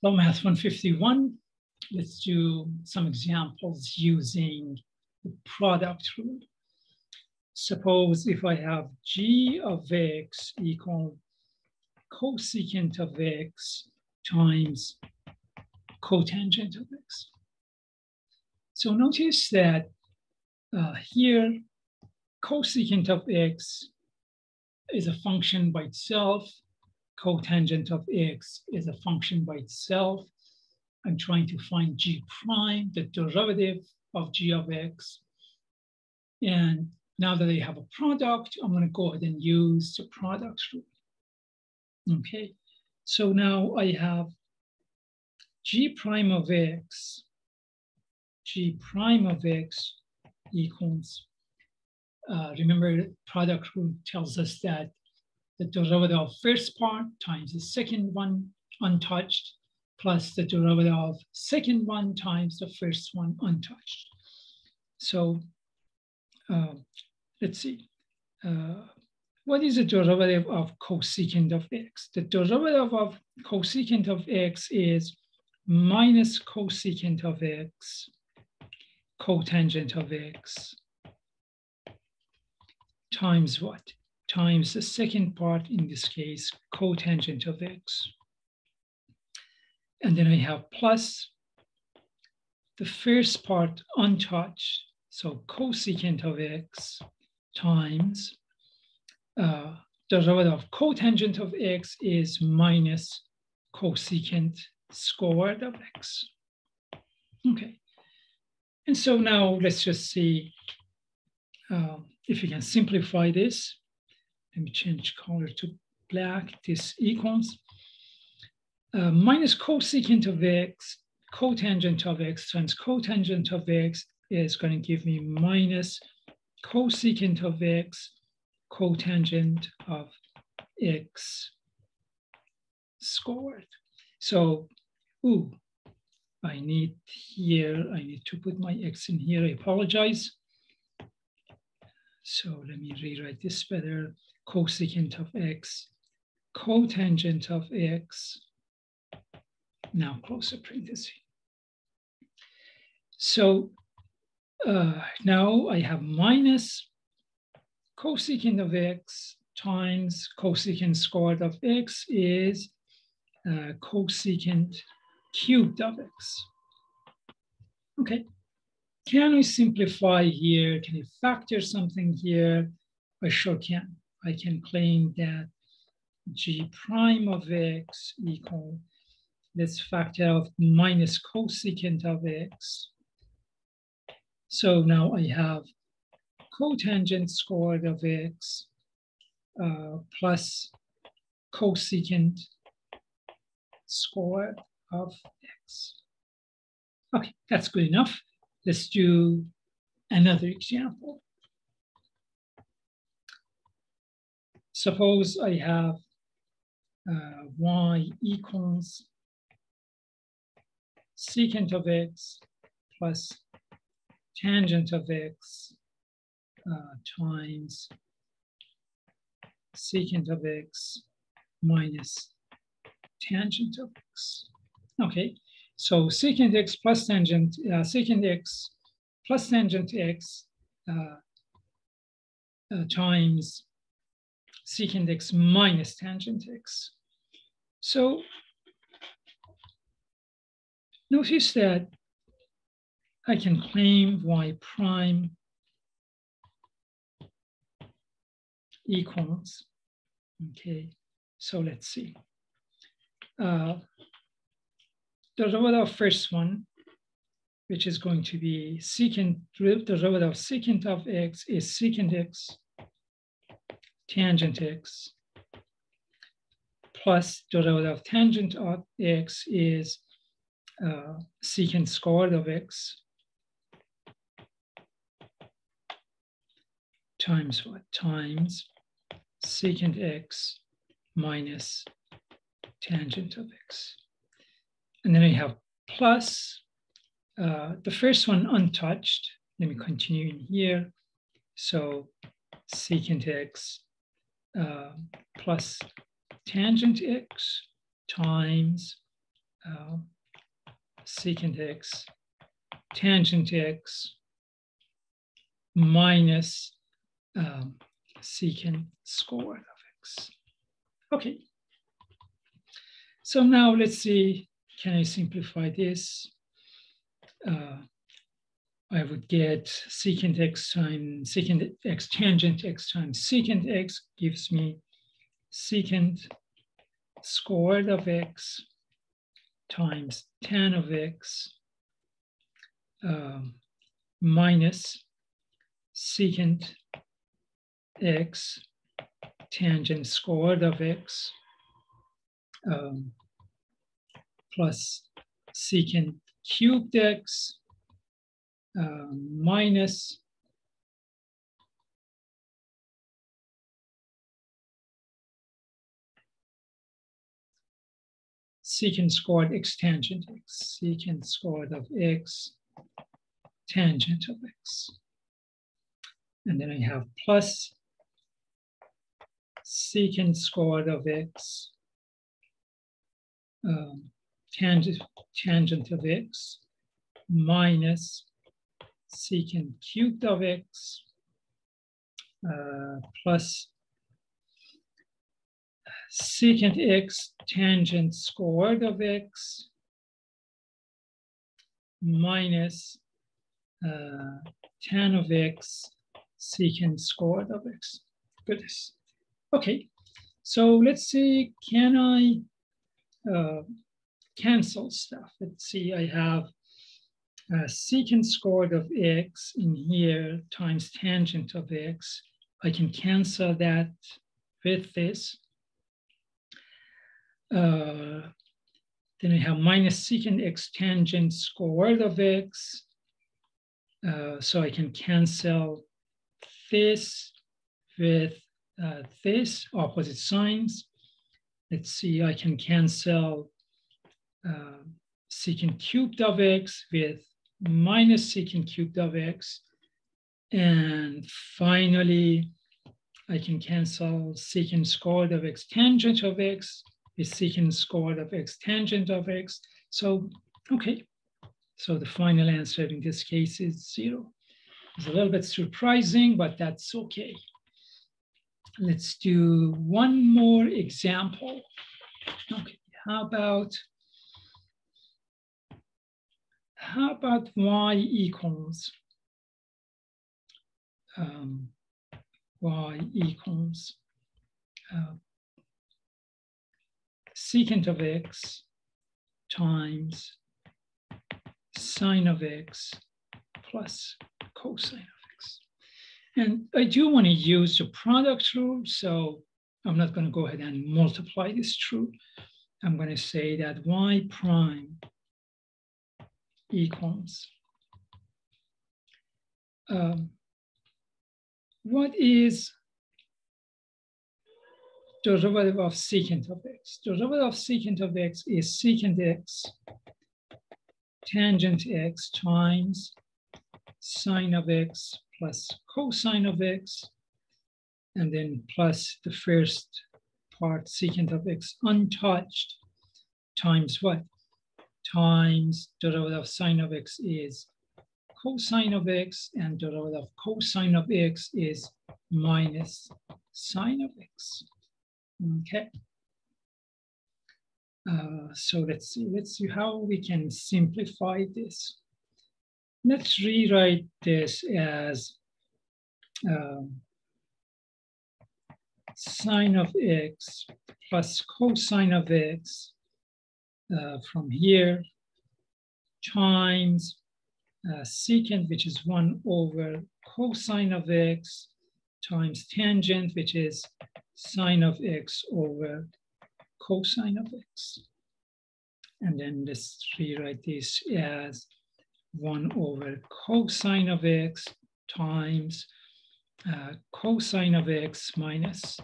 Hello, Math 151. Let's do some examples using the product rule. Suppose if I have g of x equal cosecant of x times cotangent of x. So notice that here, cosecant of x is a function by itself. Cotangent of x is a function by itself. I'm trying to find g prime, the derivative of g of x. And now that I have a product, I'm going to go ahead and use the product rule. Okay, so now I have g prime of x equals, remember, product rule tells us that the derivative of first part times the second one untouched plus the derivative of second one times the first one untouched. So let's see. What is the derivative of cosecant of x? The derivative of cosecant of x is minus cosecant of x, cotangent of x, times what? Times the second part, in this case, cotangent of x. And then I have plus the first part untouched, so cosecant of x times derivative of cotangent of x is minus cosecant squared of x. Okay, and so now let's just see if we can simplify this. Let me change color to black. This equals minus cosecant of x, cotangent of x times cotangent of x is going to give me minus cosecant of x, cotangent of x squared. So, I need to put my x in here. I apologize. So let me rewrite this better. Cosecant of x, cotangent of x, now close a parenthesis. So now I have minus cosecant of x times cosecant squared of x is cosecant cubed of x. Okay, can we simplify here? Can I factor something here? I sure can. I can claim that g prime of x equal, let's factor out minus cosecant of x. So now I have cotangent squared of x plus cosecant squared of x. Okay, that's good enough. Let's do another example. Suppose I have y equals secant of x plus tangent of x times secant of x minus tangent of x. Okay, so secant x plus tangent, secant x plus tangent x times secant x minus tangent x. So notice that I can claim y prime equals, okay, so let's see. The derivative of first one, which is going to be secant, the derivative of secant of x is secant x tangent x plus derivative of tangent of x is secant squared of x times what? Times secant x minus tangent of x. And then I have plus the first one untouched. Let me continue in here. So secant x plus tangent x times secant x tangent x minus secant squared of x. Okay. So now let's see, can I simplify this? I would get secant x times secant x tangent x times secant x gives me secant squared of x times tan of x minus secant x tangent squared of x plus secant cubed x minus secant squared x tangent x, secant squared of x tangent of x. And then I have plus secant squared of x tangent of x minus secant cubed of x plus secant x tangent squared of x minus tan of x secant squared of x. Goodness. Okay, so let's see, can I cancel stuff? Let's see, I have secant squared of x in here times tangent of x. I can cancel that with this. Then I have minus secant x tangent squared of x. So I can cancel this with this, opposite signs. Let's see, I can cancel secant cubed of x with minus secant cubed of x. And finally, I can cancel secant squared of x tangent of x with secant squared of x tangent of x. So, okay. So the final answer in this case is 0. It's a little bit surprising, but that's okay. Let's do one more example. Okay, how about y equals secant of x times sine of x plus cosine of x. And I do want to use the product rule, so I'm not going to go ahead and multiply this through. I'm going to say that y prime equals what is derivative of secant of x? Derivative of secant of x is secant x tangent x times sine of x plus cosine of x, and then plus the first part, secant of x untouched, times what? Times derivative of sine of x is cosine of x, and derivative of cosine of x is minus sine of x. Okay. So let's see how we can simplify this. Let's rewrite this as sine of x plus cosine of x from here times secant, which is 1 over cosine of x, times tangent, which is sine of x over cosine of x. And then let's rewrite this as 1 over cosine of x times cosine of x minus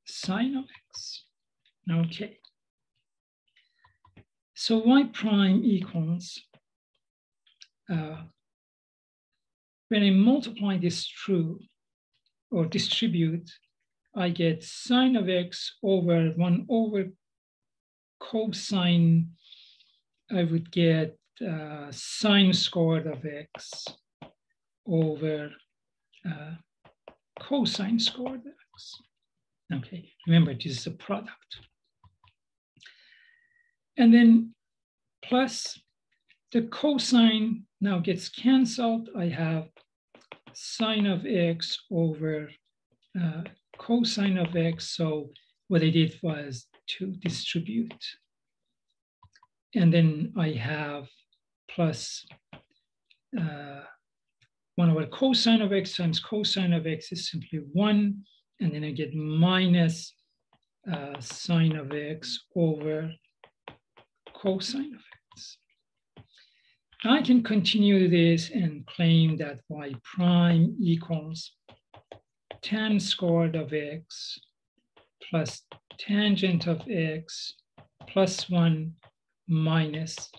sine of x. Okay. So y prime equals, when I multiply this through or distribute, I get sine of x over 1 over cosine I would get sine squared of x over cosine squared of x. Okay, remember, this is a product. And then plus the cosine now gets canceled. I have sine of x over cosine of x. So what I did was to distribute. And then I have plus 1 over cosine of x times cosine of x is simply 1. And then I get minus sine of x over cosine of x. I can continue this and claim that y prime equals tan squared of x plus tangent of x plus 1 minus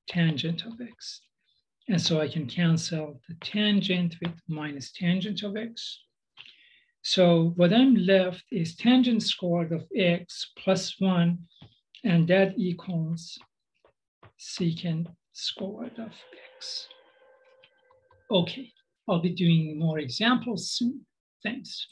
tangent of x. And so I can cancel the tangent with minus tangent of x. So what I'm left is tangent squared of x plus 1, and that equals secant squared of x. Okay, I'll be doing more examples soon. Thanks.